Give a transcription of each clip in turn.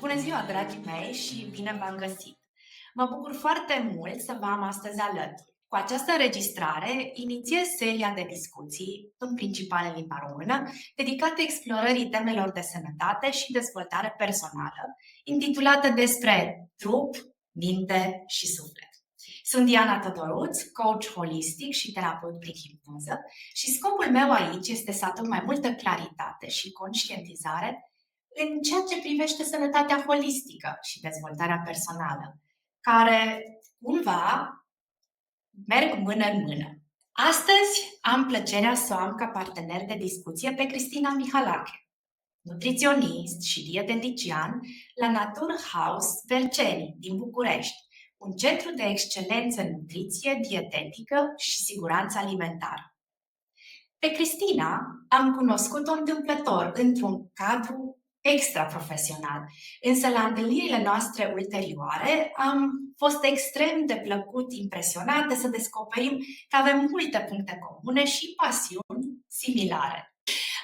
Bună ziua, dragii mei, și bine v-am găsit! Mă bucur foarte mult să vă am astăzi alături. Cu această înregistrare inițiez seria de discuții, în principal în limba română, dedicate explorării temelor de sănătate și dezvoltare personală, intitulată despre trup, minte și suflet. Sunt Diana Tădoruț, coach holistic și terapeut prin hipnoză și scopul meu aici este să aduc mai multă claritate și conștientizare în ceea ce privește sănătatea holistică și dezvoltarea personală, care cumva merg mână în mână. Astăzi am plăcerea să o am ca partener de discuție pe Cristina Mihalache, nutriționist și dietetician la Naturhaus Verceni din București, un centru de excelență în nutriție, dietetică și siguranță alimentară. Pe Cristina am cunoscut-o întâmplător într-un cadru extraprofesional, însă la întâlnirile noastre ulterioare am fost extrem de plăcut impresionate să descoperim că avem multe puncte comune și pasiuni similare.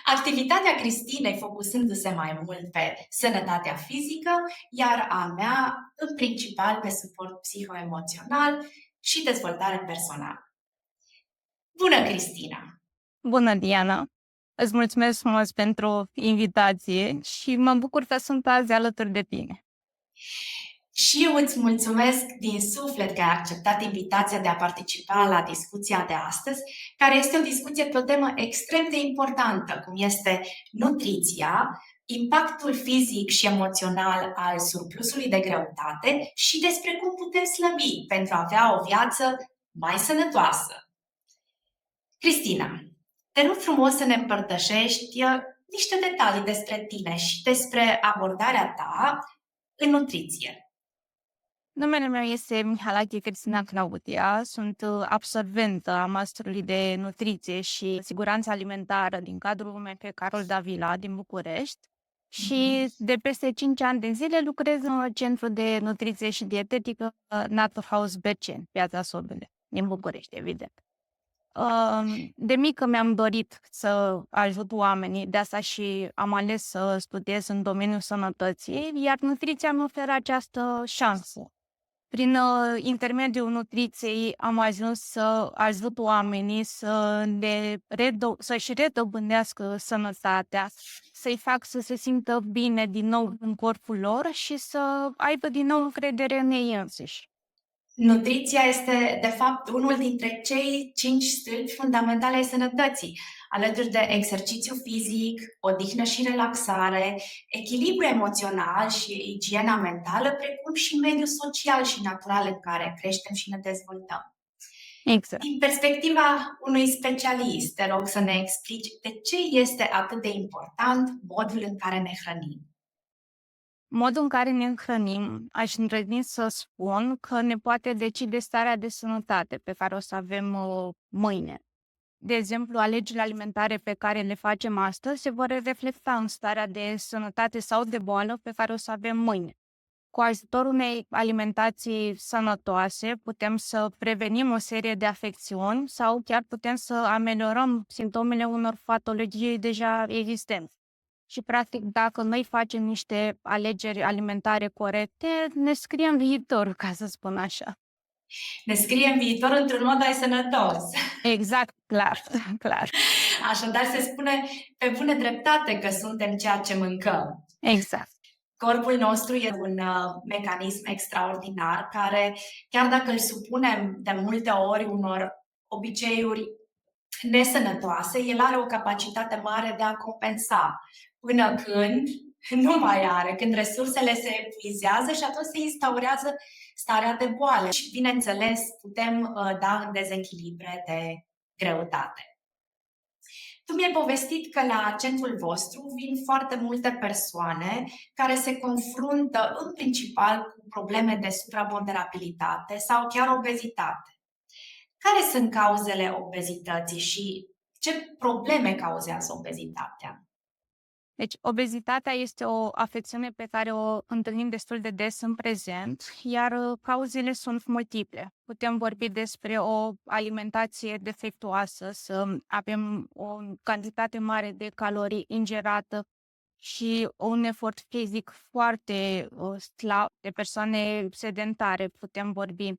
Activitatea Cristinei focusându-se mai mult pe sănătatea fizică, iar a mea în principal pe suport psihoemoțional și dezvoltare personală. Bună, Cristina! Bună, Diana! Îți mulțumesc frumos pentru invitație și mă bucur că sunt azi alături de tine. Și eu îți mulțumesc din suflet că ai acceptat invitația de a participa la discuția de astăzi, care este o discuție pe o temă extrem de importantă, cum este nutriția, impactul fizic și emoțional al surplusului de greutate și despre cum putem slăbi pentru a avea o viață mai sănătoasă. Cristina, te rog frumos să ne împărtășești niște detalii despre tine și despre abordarea ta în nutriție. Numele meu este Mihalache Cristina Claudia, sunt absolventă a Masterului de Nutriție și Siguranță Alimentară din cadrul UMP Carol Davila din București și de peste 5 ani de zile lucrez în Centrul de Nutriție și Dietetică Naturhaus Berceni, Piața Sobele, din București, evident. De mică mi-am dorit să ajut oamenii, de asta și am ales să studiez în domeniul sănătății, iar nutriția mi oferă această șansă. Prin intermediul nutriției am ajuns să ajut oamenii să-și redobândească sănătatea, să-i fac să se simtă bine din nou în corpul lor și să aibă din nou încredere în ei înșiși. Nutriția este, de fapt, unul dintre cei 5 stâlpi fundamentale ai sănătății, alături de exercițiu fizic, odihnă și relaxare, echilibru emoțional și igiena mentală, precum și mediul social și natural în care creștem și ne dezvoltăm. Exact. Din perspectiva unui specialist, te rog să ne explici de ce este atât de important modul în care ne hrănim. Modul în care ne hrănim, aș îndrăzni să spun că ne poate decide starea de sănătate pe care o să avem mâine. De exemplu, alegerile alimentare pe care le facem astăzi se vor reflecta în starea de sănătate sau de boală pe care o să avem mâine. Cu ajutorul unei alimentații sănătoase putem să prevenim o serie de afecțiuni sau chiar putem să ameliorăm simptomele unor patologii deja existente. Și, practic, dacă noi facem niște alegeri alimentare corecte, ne scriem viitorul, ca să spun așa. Ne scriem viitorul într-un mod mai sănătos. Exact, clar, clar. Așadar, se spune pe bună dreptate că suntem ceea ce mâncăm. Exact. Corpul nostru este un mecanism extraordinar care, chiar dacă îl supunem de multe ori unor obiceiuri nesănătoase, el are o capacitate mare de a compensa până când nu mai are, când resursele se epuizează și atunci se instaurează starea de boală și, bineînțeles, putem da în dezechilibre de greutate. Tu mi-ai povestit că la centrul vostru vin foarte multe persoane care se confruntă în principal cu probleme de supraponderabilitate sau chiar obezitate. Care sunt cauzele obezității și ce probleme cauzează obezitatea? Deci, obezitatea este o afecțiune pe care o întâlnim destul de des în prezent, iar cauzele sunt multiple. Putem vorbi despre o alimentație defectuoasă, să avem o cantitate mare de calorii ingerată și un efort fizic foarte slab, de persoane sedentare putem vorbi.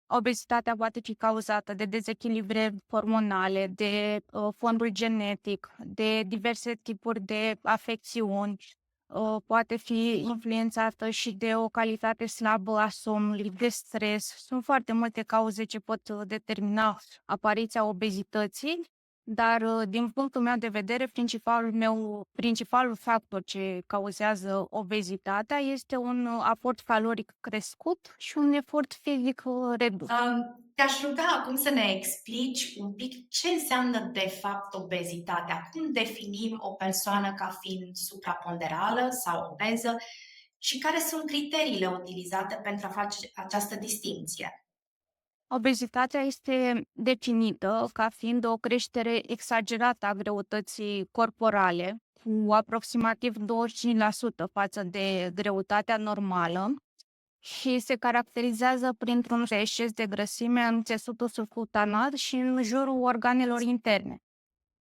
Obezitatea poate fi cauzată de dezechilibre hormonale, de fondul genetic, de diverse tipuri de afecțiuni, poate fi influențată și de o calitate slabă a somnului, de stres. Sunt foarte multe cauze ce pot determina apariția obezității, dar din punctul meu de vedere, principalul factor ce cauzează obezitatea este un aport caloric crescut și un efort fizic redus. Te-aș ruga acum să ne explici un pic ce înseamnă de fapt obezitatea. Cum definim o persoană ca fiind supraponderală sau obeză și care sunt criteriile utilizate pentru a face această distinție? Obezitatea este definită ca fiind o creștere exagerată a greutății corporale, cu aproximativ 25% față de greutatea normală și se caracterizează printr-un exces de grăsime în țesutul subcutanat și în jurul organelor interne.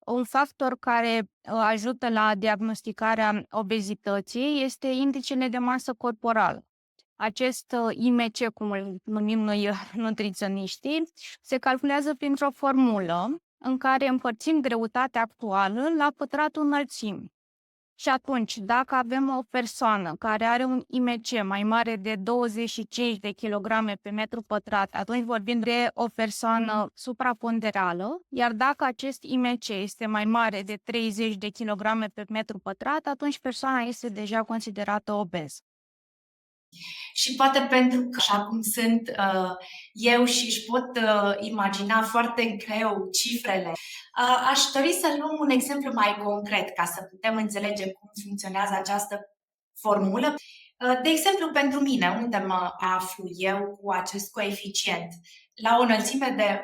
Un factor care ajută la diagnosticarea obezității este indicele de masă corporală. Acest IMC, cum îl numim noi nutriționiștii, se calculează printr-o formulă în care împărțim greutatea actuală la pătratul înălțimii. Și atunci, dacă avem o persoană care are un IMC mai mare de 25 de kilograme pe metru pătrat, atunci vorbim de o persoană supraponderală, iar dacă acest IMC este mai mare de 30 de kilograme pe metru pătrat, atunci persoana este deja considerată obeză. Și poate pentru că, așa cum sunt eu și își pot imagina foarte greu cifrele, aș dori să luăm un exemplu mai concret ca să putem înțelege cum funcționează această formulă. De exemplu, pentru mine, unde mă aflu eu cu acest coeficient? La o înălțime de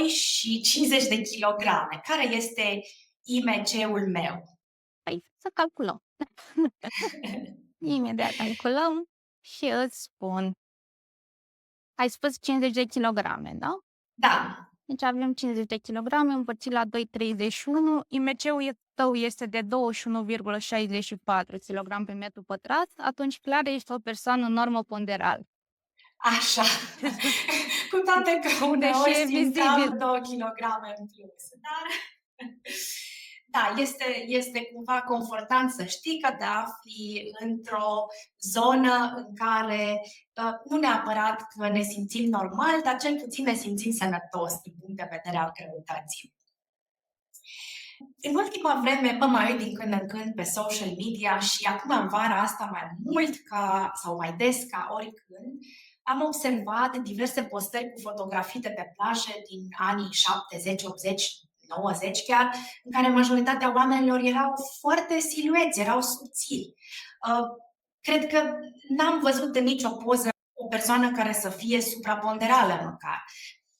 1,52 și 50 de kilograme. Care este IMC-ul meu? Hai, să calculăm. Imediat calculăm și îți spun. Ai spus 50 de kilograme, da? Da. Deci avem 50 de kilograme împărțit la 2,31. IMC-ul tău este de 21,64 kg pe metru pătrat, atunci clar ești o persoană normoponderală. Așa. Cu toate că uneori Deși e simt cam vizibil. 2 kg în plus. Dar da, este cumva confortant să știi că te afli într-o zonă în care nu neapărat că ne simțim normal, dar cel puțin ne simțim sănătos din punct de vedere al greutății. În ultima vreme mă mai uit din când în când pe social media și acum în vara asta mai mult sau mai des ca oricând, am observat diverse postări cu fotografii de pe plaje din anii 70, 80, 90 chiar, în care majoritatea oamenilor erau foarte silueți, erau subțiri. Cred că n-am văzut în nicio poză o persoană care să fie supraponderală măcar.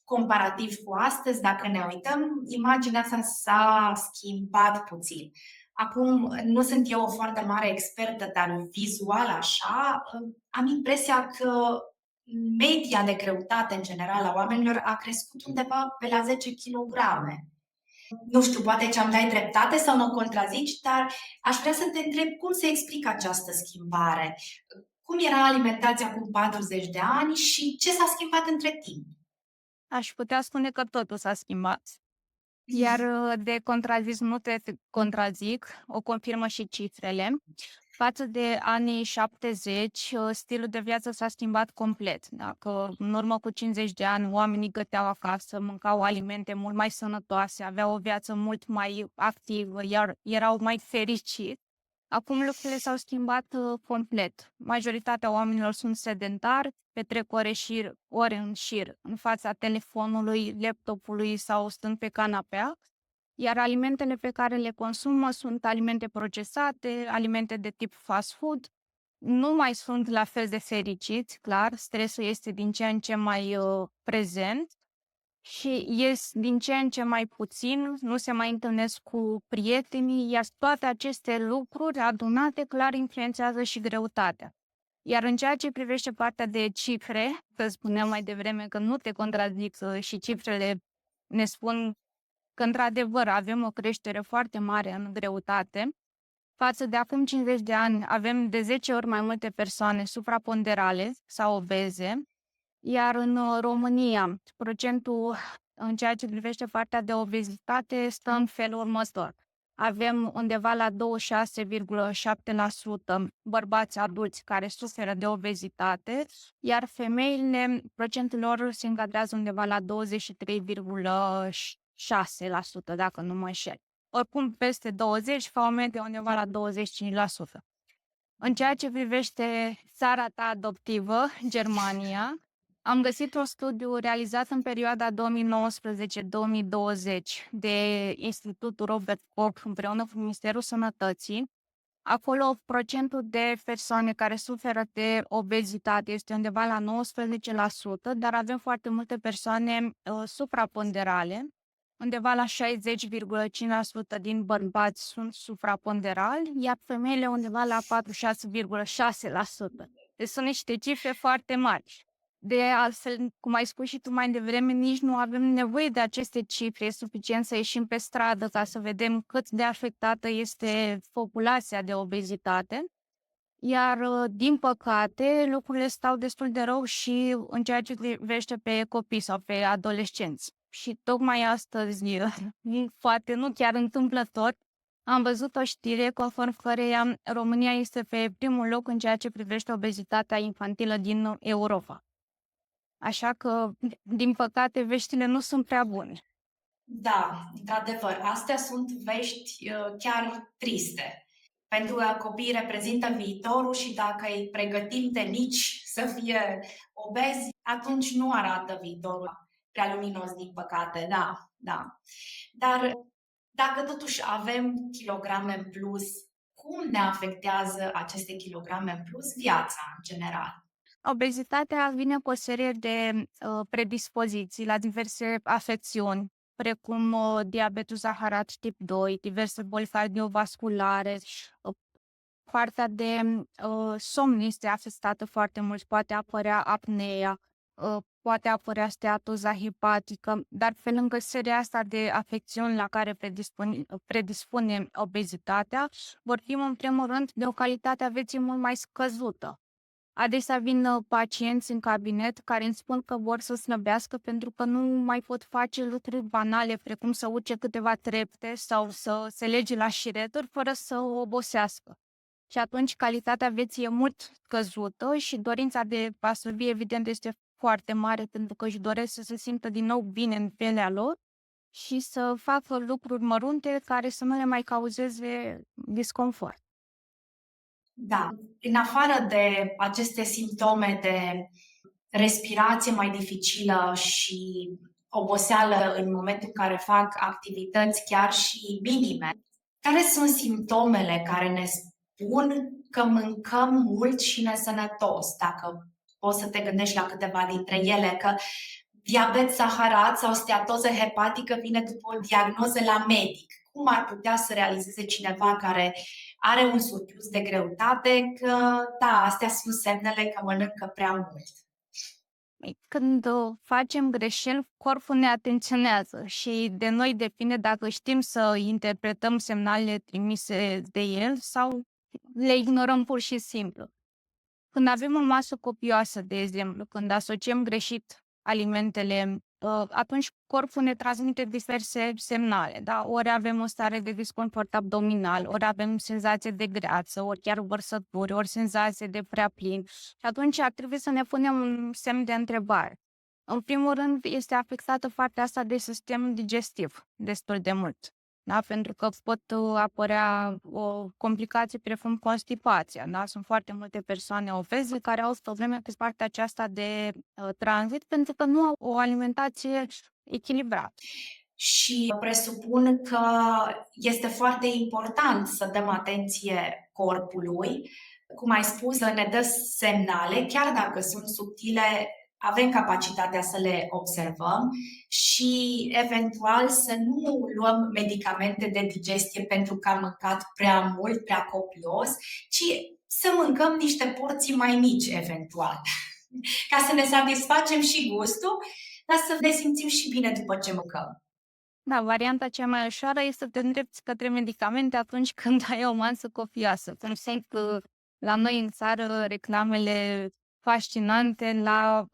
Comparativ cu astăzi, dacă ne uităm, imaginea asta s-a schimbat puțin. Acum, nu sunt eu o foarte mare expertă, dar vizual așa, am impresia că media de greutate în general a oamenilor a crescut undeva pe la 10 kg. Nu știu, poate ce am dai dreptate sau mă contrazici, dar aș vrea să te întreb cum se explică această schimbare. Cum era alimentația acum 40 de ani și ce s-a schimbat între timp? Aș putea spune că totul s-a schimbat. Iar de contrazis nu te contrazic, o confirmă și cifrele. Față de anii 70, stilul de viață s-a schimbat complet. Dacă în urmă cu 50 de ani oamenii găteau acasă, mâncau alimente mult mai sănătoase, aveau o viață mult mai activă, iar erau mai fericiți, acum lucrurile s-au schimbat complet. Majoritatea oamenilor sunt sedentari, petrec ore în șir în fața telefonului, laptopului sau stând pe canapea, iar alimentele pe care le consumă sunt alimente procesate, alimente de tip fast food. Nu mai sunt la fel de fericiți, clar, stresul este din ce în ce mai prezent și ies din ce în ce mai puțin, nu se mai întâlnesc cu prietenii, iar toate aceste lucruri adunate clar influențează și greutatea. Iar în ceea ce privește partea de cifre, că spuneam mai devreme că nu te contrazic și cifrele ne spun că într-adevăr avem o creștere foarte mare în greutate, Față de acum 50 de ani, avem de 10 ori mai multe persoane supraponderale sau obeze, iar în România, procentul în ceea ce privește partea de obezitate stă în felul următor. Avem undeva la 26,7% bărbați adulți care suferă de obezitate, iar femeile, procentul lor se încadrează undeva la 23,6%, dacă nu mă înșel. Oricum, peste 20, ca o medie undeva la 25%. În ceea ce privește țara ta adoptivă, Germania, am găsit un studiu realizat în perioada 2019-2020 de Institutul Robert Koch împreună cu Ministerul Sănătății. Acolo procentul de persoane care suferă de obezitate este undeva la 19%, dar avem foarte multe persoane supraponderale. Undeva la 60,5% din bărbați sunt supraponderali, iar femeile undeva la 46,6%. Deci sunt niște cifre foarte mari. De altfel, cum ai spus și tu mai devreme, nici nu avem nevoie de aceste cifre. E suficient să ieșim pe stradă ca să vedem cât de afectată este populația de obezitate. Iar, din păcate, lucrurile stau destul de rău și în ceea ce privește pe copii sau pe adolescenți. Și tocmai astăzi, poate nu chiar întâmplător, am văzut o știre conform căreia România este pe primul loc în ceea ce privește obezitatea infantilă din Europa. Așa că, din păcate, veștile nu sunt prea bune. Da, într-adevăr, astea sunt vești chiar triste. Pentru că copiii reprezintă viitorul și dacă îi pregătim de mici să fie obezi, atunci nu arată viitorul prea luminos, din păcate, da, da. Dar dacă totuși avem kilograme în plus, cum ne afectează aceste kilograme în plus viața în general? Obezitatea vine cu o serie de predispoziții la diverse afecțiuni, precum diabetul zaharat tip 2, diverse boli cardiovasculare, partea de somn este afectată foarte mult, poate apărea apneea, poate apărea steatoza hepatică, dar pe lângă seria asta de afecțiuni la care predispune obezitatea, vorbim în primul rând de o calitate a vieții mult mai scăzută. Adesea vin pacienți în cabinet care îmi spun că vor să slăbească pentru că nu mai pot face lucruri banale, precum să urce câteva trepte sau să se lege la șireturi fără să obosească. Și atunci calitatea vieții e mult scăzută și dorința de a slăbi, evident, este foarte mare pentru că își doresc să se simtă din nou bine în pielea lor și să facă lucruri mărunte care să nu le mai cauzeze disconfort. Da, în afară de aceste simptome de respirație mai dificilă și oboseală în momentul în care fac activități chiar și minime, care sunt simptomele care ne spun că mâncăm mult și nesănătos? Dacă poți să te gândești la câteva dintre ele, că diabet zaharat sau steatoză hepatică vine după o diagnoză la medic. Cum ar putea să realizeze cineva care are un surplus de greutate că, da, astea sunt semnele că mănâncă prea mult? Când facem greșeli, corpul ne atenționează și de noi depinde dacă știm să interpretăm semnalele trimise de el sau le ignorăm pur și simplu. Când avem o masă copioasă, de exemplu, când asociem greșit alimentele, atunci corpul ne transmite diverse semnale, da? Ori avem o stare de disconfort abdominal, ori avem senzație de greață, ori chiar vărsături, ori senzație de prea plin. Și atunci ar trebui să ne punem un semn de întrebare. În primul rând, este afectată partea asta de sistem digestiv destul de mult. Da? Pentru că pot apărea o complicație precum constipația. Da? Sunt foarte multe persoane obeze care au probleme pe partea aceasta de tranzit pentru că nu au o alimentație echilibrată. Și presupun că este foarte important să dăm atenție corpului. Cum ai spus, ne dă semnale, chiar dacă sunt subtile, avem capacitatea să le observăm și eventual să nu luăm medicamente de digestie pentru că am mâncat prea mult, prea copios, ci să mâncăm niște porții mai mici eventual, ca să ne satisfacem și gustul, dar să ne simțim și bine după ce mâncăm. Da, varianta cea mai ușoară este să te îndrepți către medicamente atunci când ai o masă copioasă. Cum sunt la noi în țară reclamele fascinante la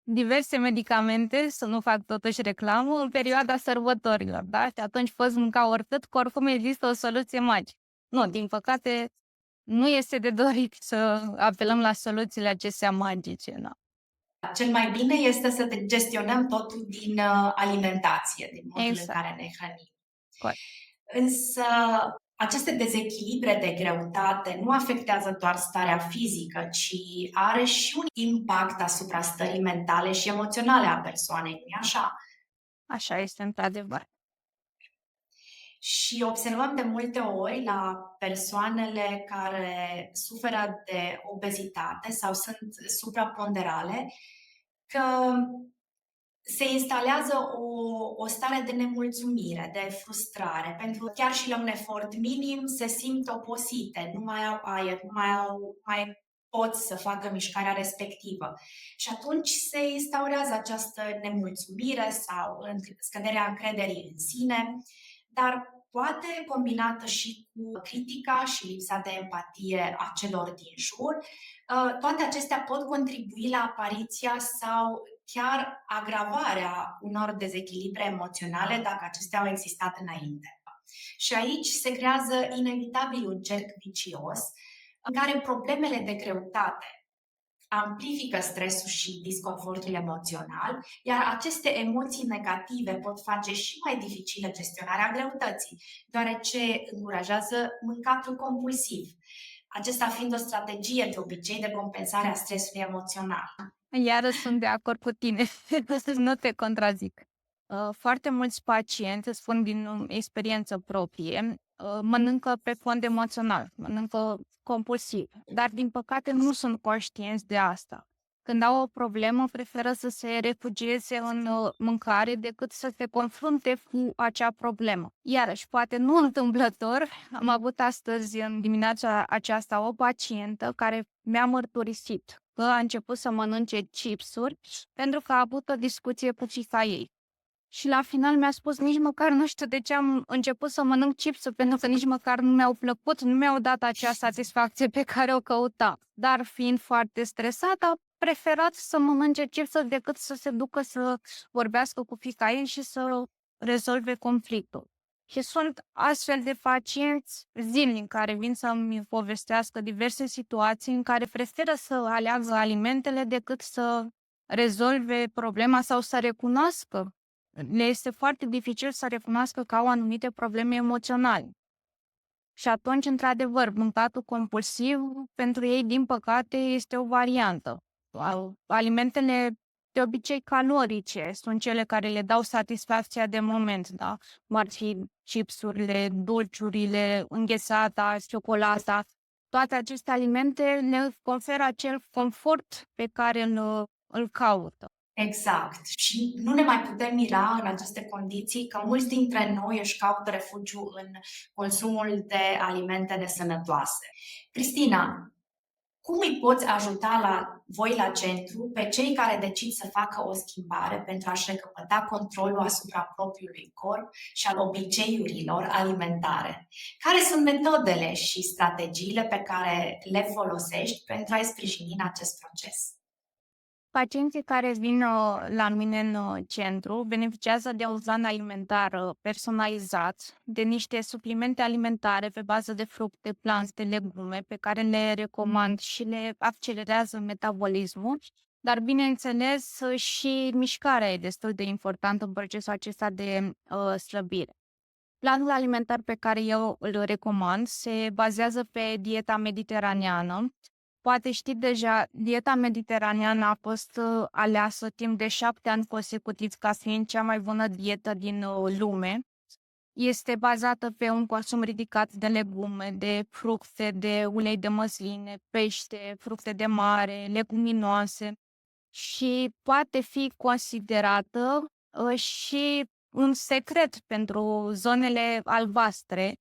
diverse medicamente, să nu fac totuși reclamă, în perioada sărbătorilor, da? Și atunci poți mânca oricât, că oricum există o soluție magică. Nu, din păcate, nu este de dorit să apelăm la soluțiile acestea magice, da. Cel mai bine este să gestionăm totul din alimentație, din modul în Exact. care ne hrănim. Corect. Însă aceste dezechilibre de greutate nu afectează doar starea fizică, ci are și un impact asupra stării mentale și emoționale a persoanei, nu-i așa? Așa este într-adevăr. Și observăm de multe ori la persoanele care suferă de obezitate sau sunt supraponderale că se instalează o stare de nemulțumire, de frustrare, pentru că chiar și la un efort minim se simt oposite, nu mai au aer, mai pot să facă mișcarea respectivă. Și atunci se instaurează această nemulțumire sau scăderea încrederii în sine, dar poate combinată și cu critica și lipsa de empatie a celor din jur. Toate acestea pot contribui la apariția sau chiar agravarea unor dezechilibre emoționale dacă acestea au existat înainte. Și aici se creează inevitabil un cerc vicios în care problemele de greutate amplifică stresul și disconfortul emoțional, iar aceste emoții negative pot face și mai dificilă gestionarea greutății, deoarece încurajează mâncatul compulsiv, acesta fiind o strategie de obicei de compensare a stresului emoțional. Iarăși sunt de acord cu tine, nu te contrazic. Foarte mulți pacienți, îți spun din experiență proprie, mănâncă pe fond emoțional, mănâncă compulsiv, dar din păcate nu sunt conștienți de asta. Când au o problemă, preferă să se refugieze în mâncare decât să se confrunte cu acea problemă. Iarăși, poate nu întâmplător, am avut astăzi, în dimineața aceasta, o pacientă care mi-a mărturisit că a început să mănânce chipsuri pentru că a avut o discuție cu fiica ei. Și la final mi-a spus, nici măcar nu știu de ce am început să mănânc chipsuri, pentru că nici măcar nu mi-au plăcut, nu mi-au dat acea satisfacție pe care o căuta. Dar fiind foarte stresată, a preferat să mănânce chipsuri decât să se ducă să vorbească cu fiica ei și să rezolve conflictul. Și sunt astfel de pacienți zilnic care vin să-mi povestească diverse situații în care preferă să aleagă alimentele decât să rezolve problema sau să recunoască. Le este foarte dificil să recunoască că au anumite probleme emoționale. Și atunci, într-adevăr, mâncatul compulsiv pentru ei, din păcate, este o variantă. Alimentele de obicei calorice sunt cele care le dau satisfacția de moment, da? Cum ar fi chipsurile, dulciurile, înghețata, ciocolata. Toate aceste alimente ne oferă acel confort pe care îl caută. Exact. Și nu ne mai putem mira în aceste condiții că mulți dintre noi își caută refugiu în consumul de alimente nesănătoase. Cristina, cum îi poți ajuta voi la centru pe cei care decid să facă o schimbare pentru a-și recăpăta controlul asupra propriului corp și al obiceiurilor alimentare? Care sunt metodele și strategiile pe care le folosești pentru a-i sprijini în acest proces? Pacienții care vin la mine în centru beneficiază de un plan alimentar personalizat, de niște suplimente alimentare pe bază de fructe, plante, legume, pe care le recomand și le accelerează metabolismul, dar bineînțeles și mișcarea e destul de importantă în procesul acesta de slăbire. Planul alimentar pe care eu îl recomand se bazează pe dieta mediteraneană. Poate știți deja, dieta mediteraneană a fost aleasă timp de 7 ani consecutivi ca fiind cea mai bună dietă din lume. Este bazată pe un consum ridicat de legume, de fructe, de ulei de măsline, pește, fructe de mare, leguminoase și poate fi considerată și un secret pentru zonele albastre.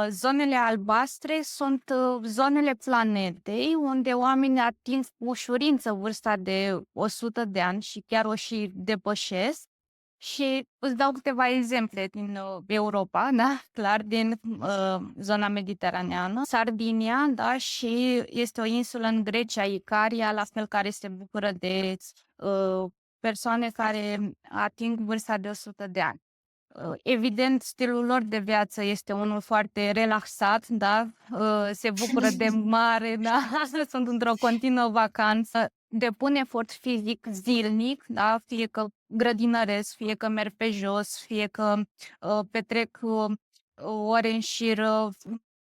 Zonele albastre sunt zonele planetei unde oamenii ating cu ușurință vârsta de 100 de ani și chiar o și depășesc, Și îți dau câteva exemple din Europa, da, clar, din zona mediteraneană. Sardinia, da, și este o insulă în Grecia, Icaria, la fel, care se bucură de persoane care ating vârsta de 100 de ani. Evident, stilul lor de viață este unul foarte relaxat, da, se bucură de mare, da, sunt într-o continuă vacanță, depun efort fizic zilnic, da, fie că grădinăresc, fie că merg pe jos, fie că petrec ore în șir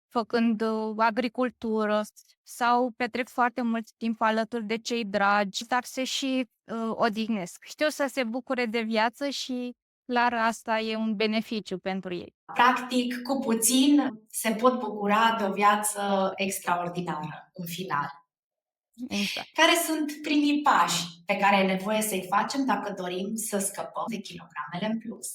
făcând agricultură sau petrec foarte mult timp alături de cei dragi, dar se și odihnesc. Știu să se bucure de viață și clar asta e un beneficiu pentru ei. Practic, cu puțin se pot bucura de o viață extraordinară în final. Exact. Care sunt primii pași pe care e nevoie să-i facem dacă dorim să scăpăm de kilogramele în plus?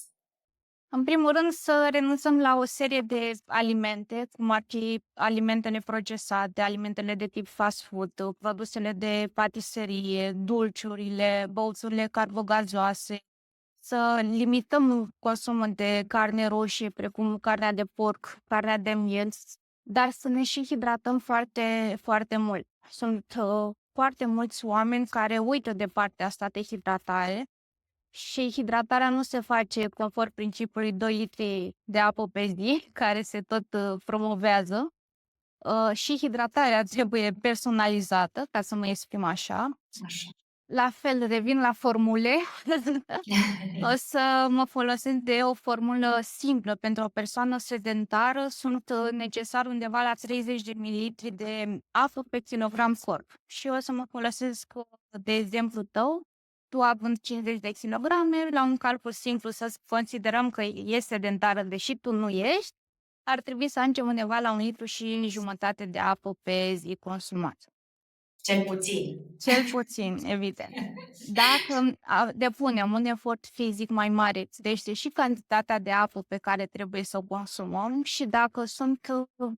În primul rând, să renunțăm la o serie de alimente, cum ar fi alimentele procesate, alimentele de tip fast food, produsele de patiserie, dulciurile, băuturile carbogazoase, să limităm consumul de carne roșie, precum carnea de porc, carnea de miel, dar să ne și hidratăm foarte, foarte mult. Sunt foarte mulți oameni care uită de partea asta de hidratare și hidratarea nu se face conform principiului 2 litri de apă pe zi, care se tot promovează. Și hidratarea trebuie personalizată, ca să mă exprim așa. Așa. La fel, revin la formule. O să mă folosesc de o formulă simplă. Pentru o persoană sedentară sunt necesar undeva la 30 de mililitri de apă pe kilogram corp. Și o să mă folosesc de exemplu tău, tu având 50 de kilograme, la un calcul simplu să considerăm că e sedentară, deși tu nu ești, ar trebui să ajungem undeva la 1,5 litri de apă pe zi consumat. Cel puțin. Cel puțin, evident. Dacă depunem un efort fizic mai mare, crește și cantitatea de apă pe care trebuie să o consumăm și dacă sunt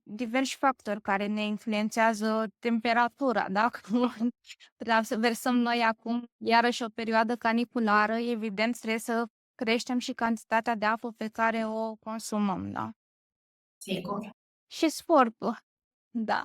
diversi factori care ne influențează temperatura, dacă traversăm noi acum iarăși o perioadă caniculară, evident trebuie să creștem și cantitatea de apă pe care o consumăm, da? Sigur. Și sportul, da.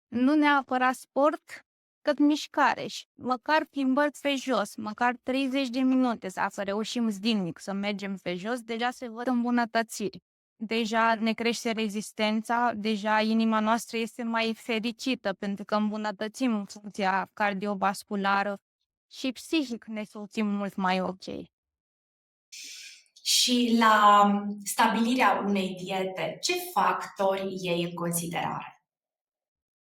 Nu neapărat sport, cât mișcare și măcar plimbări pe jos, măcar 30 de minute, dacă reușim zilnic să mergem pe jos, deja se văd îmbunătățiri. Deja ne crește rezistența, deja inima noastră este mai fericită pentru că îmbunătățim funcția cardiovasculară și psihic ne simțim mult mai ok. Și la stabilirea unei diete, ce factori iei în considerare?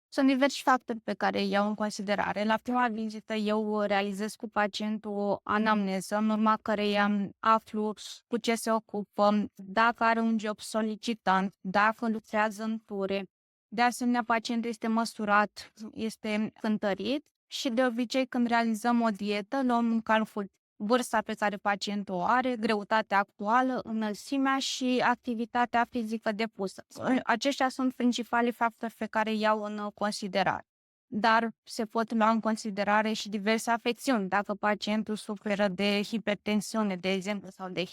Sunt diversi factori pe care îi iau în considerare. La prima vizită eu realizez cu pacientul o anamneză, în urma căreia aflu cu ce se ocupă, dacă are un job solicitant, dacă lucrează în ture. De asemenea, pacientul este măsurat, este cântărit și de obicei când realizăm o dietă, luăm în calcul vârsta pe care pacientul o are, greutatea actuală, înălțimea și activitatea fizică depusă. Aceștia sunt principalii factori pe care îi iau în considerare. Dar se pot lua în considerare și diverse afecțiuni. Dacă pacientul suferă de hipertensiune, de exemplu, sau de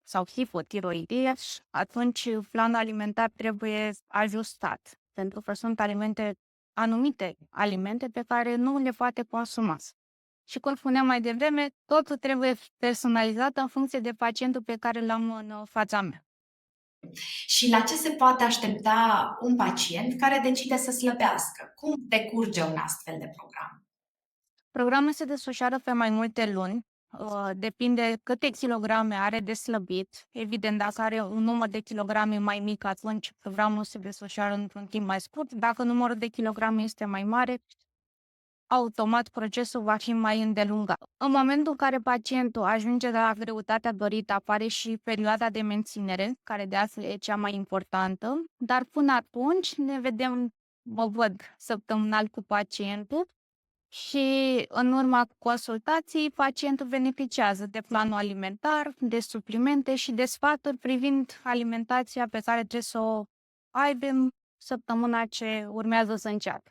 sau hipotiroidie, atunci planul alimentar trebuie ajustat, pentru că sunt anumite alimente pe care nu le poate consuma. Și cum spuneam mai devreme, totul trebuie personalizat în funcție de pacientul pe care l-am în fața mea. Și la ce se poate aștepta un pacient care decide să slăbească? Cum decurge un astfel de program? Programul se desfășoară pe mai multe luni, depinde câte kilograme are de slăbit. Evident, dacă are un număr de kilograme mai mic, atunci programul se desfășoară într-un timp mai scurt. Dacă numărul de kilograme este mai mare, automat procesul va fi mai îndelungat. În momentul în care pacientul ajunge la greutatea dorită, apare și perioada de menținere, care de altfel e cea mai importantă, dar până atunci mă văd săptămânal cu pacientul și în urma consultației pacientul beneficiază de planul alimentar, de suplimente și de sfaturi privind alimentația pe care trebuie să o aibă săptămâna ce urmează să înceapă.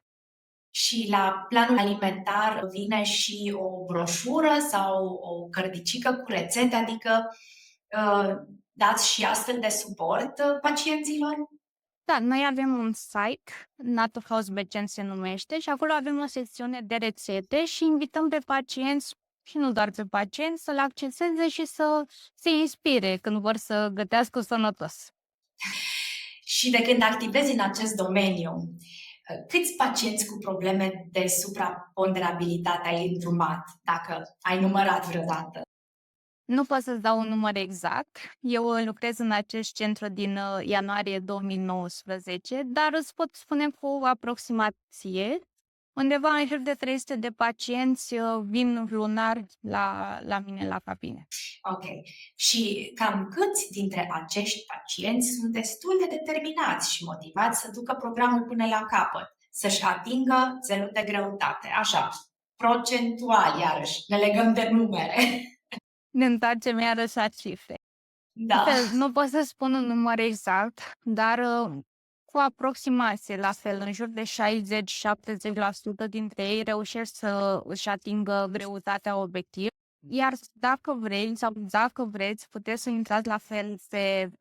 Și la planul alimentar vine și o broșură sau o cărticică cu rețete, adică dați și astfel de suport pacienților? Da, noi avem un site, Naturhaus Becen se numește, și acolo avem o secțiune de rețete și invităm pe pacienți, și nu doar pe pacienți, să-l acceseze și să se inspire când vor să gătească sănătos. Și de când activezi în acest domeniu, câți pacienți cu probleme de supraponderabilitate ai îndrumat, dacă ai numărat vreodată? Nu pot să-ți dau un număr exact. Eu lucrez în acest centru din ianuarie 2019, dar îți pot spune cu o aproximație. Undeva în jur de 300 de pacienți vin lunar la mine la cabine. Ok. Și cam câți dintre acești pacienți sunt destul de determinați și motivați să ducă programul până la capăt, să-și atingă țelul de greutate? Așa, procentual, iarăși, ne legăm de numere. Ne întoarcem iarăși la cifre. Da. Nu pot să spun un număr exact, dar cu aproximație, la fel, în jur de 60-70% dintre ei reușesc să își atingă greutatea obiectiv. Iar dacă vrei sau dacă vreți, puteți să intrați la fel pe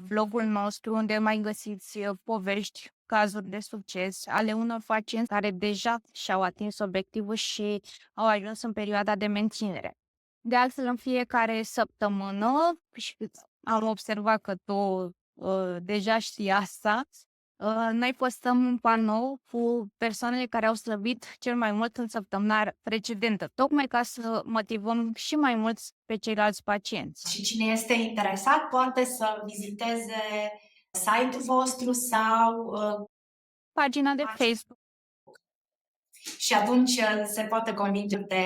blogul nostru, unde mai găsiți povești, cazuri de succes ale unor pacienți care deja și-au atins obiectivul și au ajuns în perioada de menținere. De altfel, în fiecare săptămână, și am observat că tu deja știi asta, noi postăm un panou cu persoanele care au slăbit cel mai mult în săptămâna precedentă, tocmai ca să motivăm și mai mult pe ceilalți pacienți. Și cine este interesat poate să viziteze site-ul vostru sau Pagina de Facebook. și atunci se poate convinge de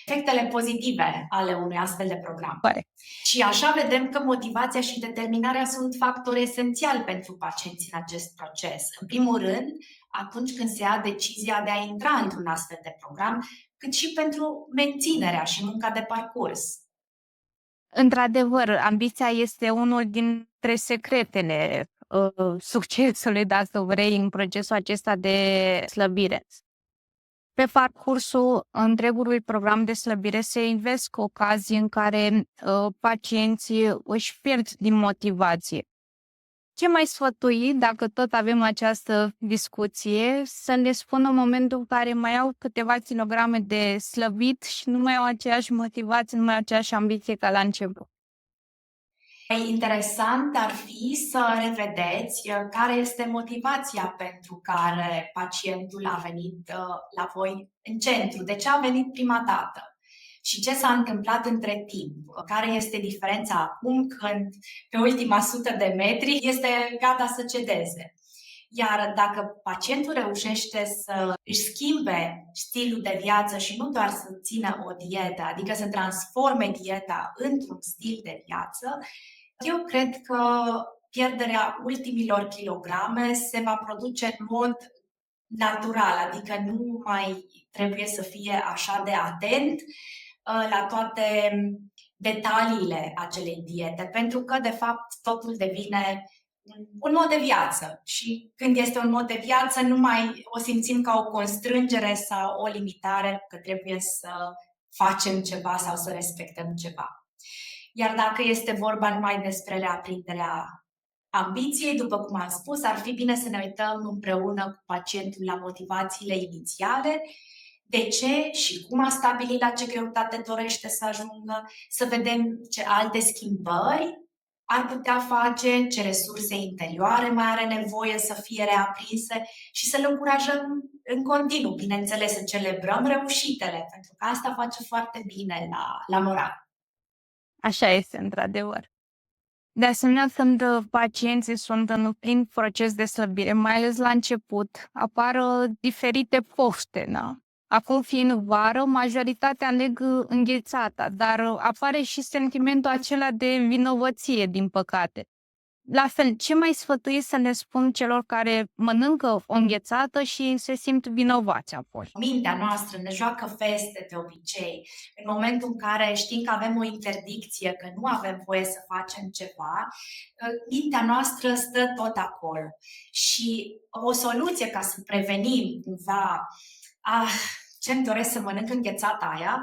efectele pozitive ale unui astfel de program. Corect. Și așa vedem că motivația și determinarea sunt factori esențiali pentru pacienți în acest proces. În primul rând, atunci când se ia decizia de a intra într-un astfel de program, cât și pentru menținerea și munca de parcurs. Într-adevăr, ambiția este unul dintre secretele succesului, dacă vrei, în procesul acesta de slăbire. Pe parcursul întregului program de slăbire se invesc ocazii în care pacienții își pierd din motivație. Ce mai sfătui, dacă tot avem această discuție, să le spun în momentul în care mai au câteva kilograme de slăbit și nu mai au aceeași motivație, nu mai au aceeași ambiție ca la început. Interesant ar fi să revedeți care este motivația pentru care pacientul a venit la voi în centru, de ce a venit prima dată și ce s-a întâmplat între timp, care este diferența acum când pe ultima 100 de metri este gata să cedeze. Iar dacă pacientul reușește să își schimbe stilul de viață și nu doar să țină o dietă, adică să transforme dieta într-un stil de viață, eu cred că pierderea ultimilor kilograme se va produce în mod natural, adică nu mai trebuie să fie așa de atent la toate detaliile acelei diete, pentru că, de fapt, totul devine un mod de viață și când este un mod de viață nu mai o simțim ca o constrângere sau o limitare că trebuie să facem ceva sau să respectăm ceva. Iar dacă este vorba numai despre reaprinderea ambiției, după cum am spus, ar fi bine să ne uităm împreună cu pacientul la motivațiile inițiale, de ce și cum a stabilit la ce greutate dorește să ajungă, să vedem ce alte schimbări ar putea face, ce resurse interioare mai are nevoie să fie reaprinse și să-l încurajăm în continuu, bineînțeles, să celebrăm reușitele, pentru că asta face foarte bine la moral. Așa este, într-adevăr. De asemenea, când pacienții sunt în plin proces de slăbire, mai ales la început, apar diferite pofte, da? Acum fiind vară, majoritatea aleg înghețata, dar apare și sentimentul acela de vinovăție, din păcate. La fel, ce mai sfătuiți să le spun celor care mănâncă o înghețată și se simt vinovați apoi? Mintea noastră ne joacă feste de obicei. În momentul în care știm că avem o interdicție, că nu avem voie să facem ceva, mintea noastră stă tot acolo. Și o soluție ca să prevenim cumva ce-mi doresc să mănânc înghețata aia,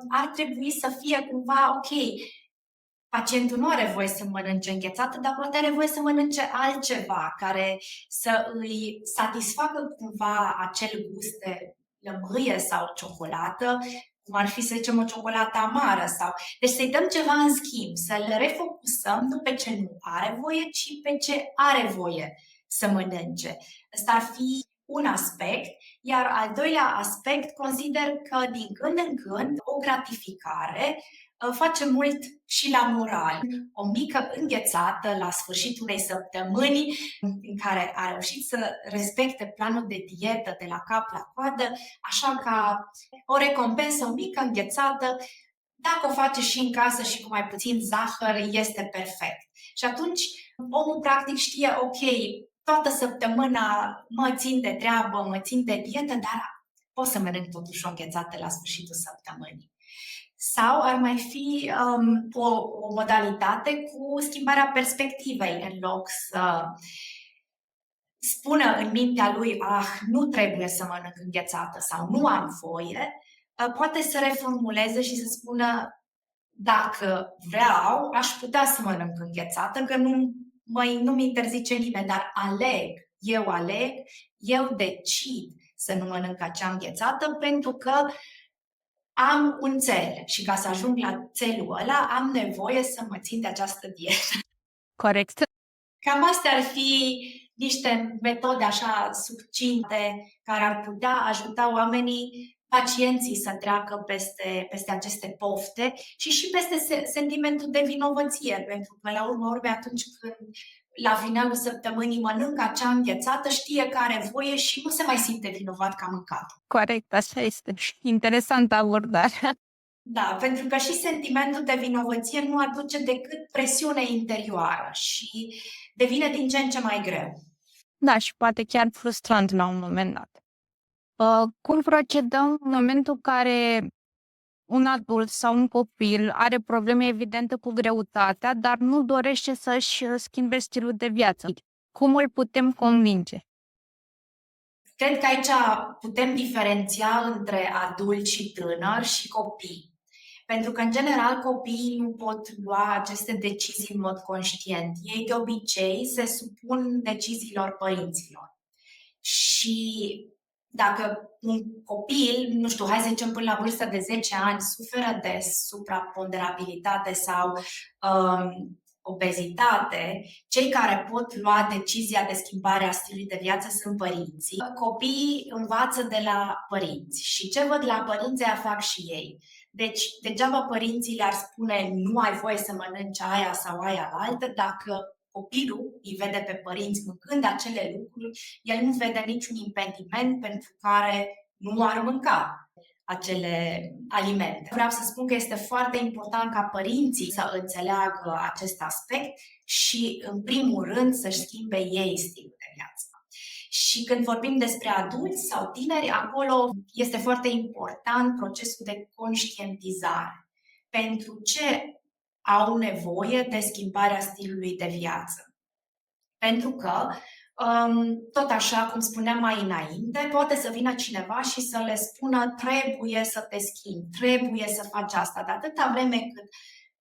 ar trebui să fie cumva ok. Pacientul nu are voie să mănânce înghețată, dar poate are voie să mănânce altceva care să îi satisfacă cumva acel gust de lămâie sau ciocolată, cum ar fi, să zicem, o ciocolată amară. Deci să-i dăm ceva în schimb, să-l refocusăm nu pe ce nu are voie, ci pe ce are voie să mănânce. Ăsta ar fi un aspect, iar al doilea aspect, consider că din când în când o gratificare face mult și la moral. O mică înghețată la sfârșitul unei săptămâni în care a reușit să respecte planul de dietă de la cap la coadă, așa ca o recompensă, o mică înghețată, dacă o face și în casă și cu mai puțin zahăr, este perfect. Și atunci omul practic știe, ok, toată săptămâna mă țin de treabă, mă țin de dietă, dar pot să mănânc totuși o înghețată la sfârșitul săptămânii. Sau ar mai fi o modalitate cu schimbarea perspectivei, în loc să spună în mintea lui, nu trebuie să mănânc înghețată sau nu am voie, poate să reformuleze și să spună, dacă vreau, aș putea să mănânc înghețată, că nu-mi interzice nimeni, dar aleg, eu decid să nu mănânc acea înghețată pentru că am un țel și ca să ajung la țelul ăla am nevoie să mă țin de această dietă. Corect. Cam astea ar fi niște metode așa succinte care ar putea ajuta oamenii, pacienții să treacă peste aceste pofte și peste sentimentul de vinovăție, pentru că la urmă urmei atunci când la finalul săptămânii mănâncă acea înghețată, știe că are voie și nu se mai simte vinovat că a mâncat. Corect, așa este. Interesantă abordare. Da, pentru că și sentimentul de vinovăție nu aduce decât presiune interioară și devine din ce în ce mai greu. Da, și poate chiar frustrant la un moment dat. Cum procedăm în momentul în care un adult sau un copil are probleme evidente cu greutatea, dar nu dorește să-și schimbe stilul de viață? Cum îl putem convinge? Cred că aici putem diferenția între adulți și tânări și copii. Pentru că, în general, copiii nu pot lua aceste decizii în mod conștient. Ei, de obicei, se supun deciziilor părinților. Și dacă un copil, nu știu, hai să zicem până la vârsta de 10 ani, suferă de supraponderabilitate sau obezitate, cei care pot lua decizia de schimbare a stilului de viață sunt părinții. Copiii învață de la părinți și ce văd la părinți aia fac și ei. Deci, degeaba părinții le-ar spune nu ai voie să mănânci aia sau aia altă, dacă copilul îi vede pe părinți mâncând acele lucruri, el nu vede niciun impediment pentru care nu ar mânca acele alimente. Vreau să spun că este foarte important ca părinții să înțeleagă acest aspect și, în primul rând, să-și schimbe ei stilul de viață. Și când vorbim despre adulți sau tineri, acolo este foarte important procesul de conștientizare. Pentru ce au nevoie de schimbarea stilului de viață? Pentru că, tot așa cum spuneam mai înainte, poate să vină cineva și să le spună trebuie să te schimbi, trebuie să faci asta, dar atâta vreme cât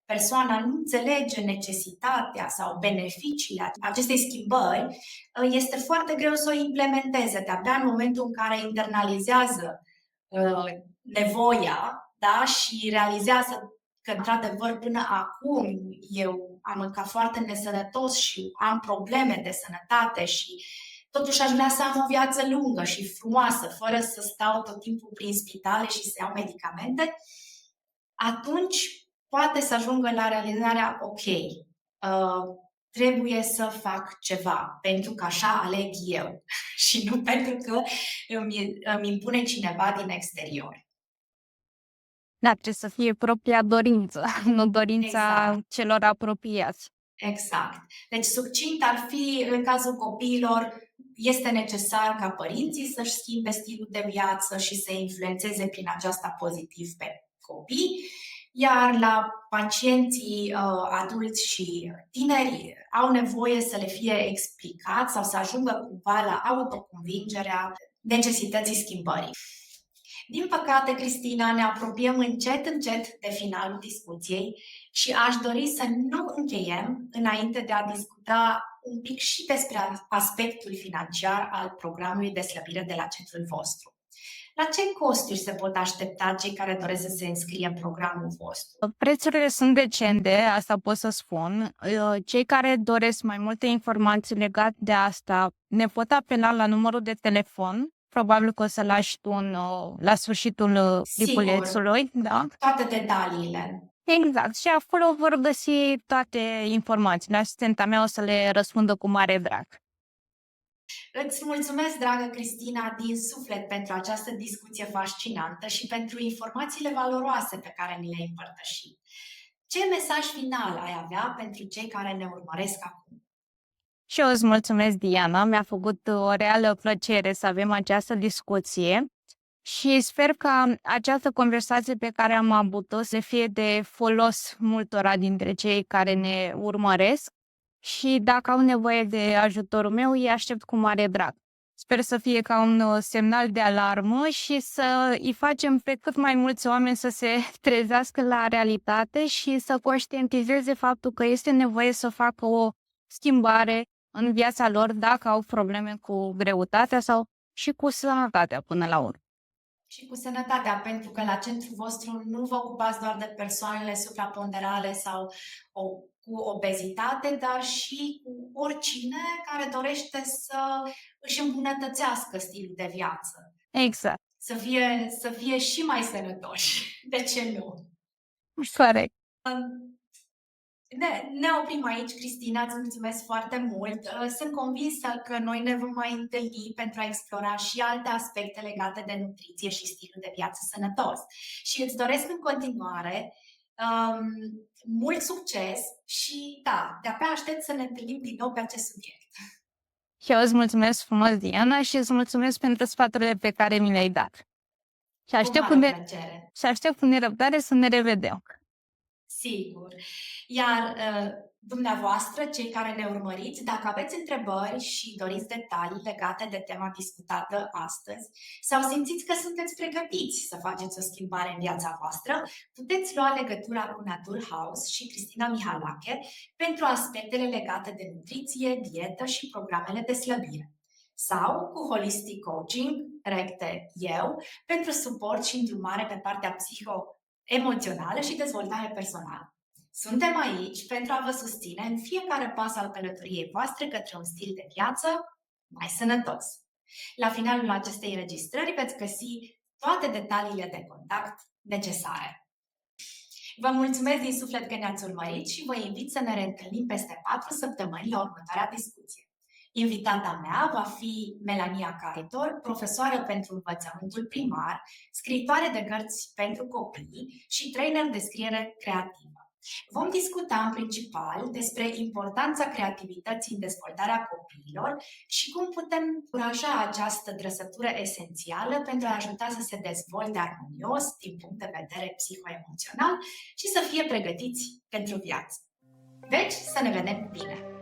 persoana nu înțelege necesitatea sau beneficiile acestei schimbări, este foarte greu să o implementeze. De-abia în momentul în care internalizează nevoia, da, și realizează că, într-adevăr, până acum eu am mâncat foarte nesănătos și am probleme de sănătate și totuși aș vrea să am o viață lungă și frumoasă, fără să stau tot timpul prin spitale și să iau medicamente, atunci poate să ajungă la realizarea, ok, trebuie să fac ceva, pentru că așa aleg eu și nu pentru că îmi impune cineva din exterior. Da, trebuie să fie propria dorință, nu dorința celor apropiați. Exact. Deci succint ar fi, în cazul copiilor, este necesar ca părinții să-și schimbe stilul de viață și să influențeze prin aceasta pozitiv pe copii, iar la pacienții adulți și tineri au nevoie să le fie explicat sau să ajungă cumva la autoconvingerea necesității schimbării. Din păcate, Cristina, ne apropiem încet de finalul discuției și aș dori să nu încheiem înainte de a discuta un pic și despre aspectul financiar al programului de slăbire de la centrul vostru. La ce costuri se pot aștepta cei care doresc să se înscrie în programul vostru? Prețurile sunt decente, asta pot să spun. Cei care doresc mai multe informații legate de asta ne pot apela la numărul de telefon. Probabil că o să lași tu la sfârșitul clipulețului, da? Toate detaliile. Exact. Și acolo vor găsi toate informațiile. Asistenta mea o să le răspundă cu mare drag. Îți mulțumesc, dragă Cristina, din suflet pentru această discuție fascinantă și pentru informațiile valoroase pe care ni le-ai împărtășit. Ce mesaj final ai avea pentru cei care ne urmăresc acum? Și eu îți mulțumesc, Diana. Mi-a făcut o reală plăcere să avem această discuție și sper ca această conversație pe care am avut-o să fie de folos multora dintre cei care ne urmăresc și dacă au nevoie de ajutorul meu, îi aștept cu mare drag. Sper să fie ca un semnal de alarmă și să îi facem pe cât mai mulți oameni să se trezească la realitate și să conștientizeze faptul că este nevoie să facă o schimbare în viața lor dacă au probleme cu greutatea sau și cu sănătatea până la urmă. Și cu sănătatea, pentru că la centrul vostru nu vă ocupați doar de persoanele supraponderale sau cu obezitate, dar și cu oricine care dorește să își îmbunătățească stilul de viață. Exact. Să fie și mai sănătoși. De ce nu? Corect. Ne oprim aici, Cristina, îți mulțumesc foarte mult. Sunt convinsă că noi ne vom mai întâlni pentru a explora și alte aspecte legate de nutriție și stilul de viață sănătos. Și îți doresc în continuare mult succes și da, de-abia aștept să ne întâlnim din nou pe acest subiect. Eu îți mulțumesc frumos, Diana, și îți mulțumesc pentru sfaturile pe care mi le-ai dat. Și aștept cu nerăbdare să ne revedem. Sigur. Iar dumneavoastră, cei care ne urmăriți, dacă aveți întrebări și doriți detalii legate de tema discutată astăzi sau simțiți că sunteți pregătiți să faceți o schimbare în viața voastră, puteți lua legătura cu Naturhaus și Cristina Mihalache pentru aspectele legate de nutriție, dietă și programele de slăbire. Sau cu Holistic Coaching, recte eu, pentru suport și îndrumare pe partea emoțională și dezvoltare personală. Suntem aici pentru a vă susține în fiecare pas al călătoriei voastre către un stil de viață mai sănătos. La finalul acestei înregistrări veți găsi toate detaliile de contact necesare. Vă mulțumesc din suflet că ne-ați urmărit și vă invit să ne reîntâlnim peste 4 săptămâni la următoarea discuție. Invitata mea va fi Melania Caritor, profesoară pentru învățământul primar, scriitoare de cărți pentru copii și trainer de scriere creativă. Vom discuta în principal despre importanța creativității în dezvoltarea copiilor și cum putem încuraja această trăsătură esențială pentru a ajuta să se dezvolte armonios din punct de vedere psihoemoțional și să fie pregătiți pentru viață. Deci, să ne vedem bine!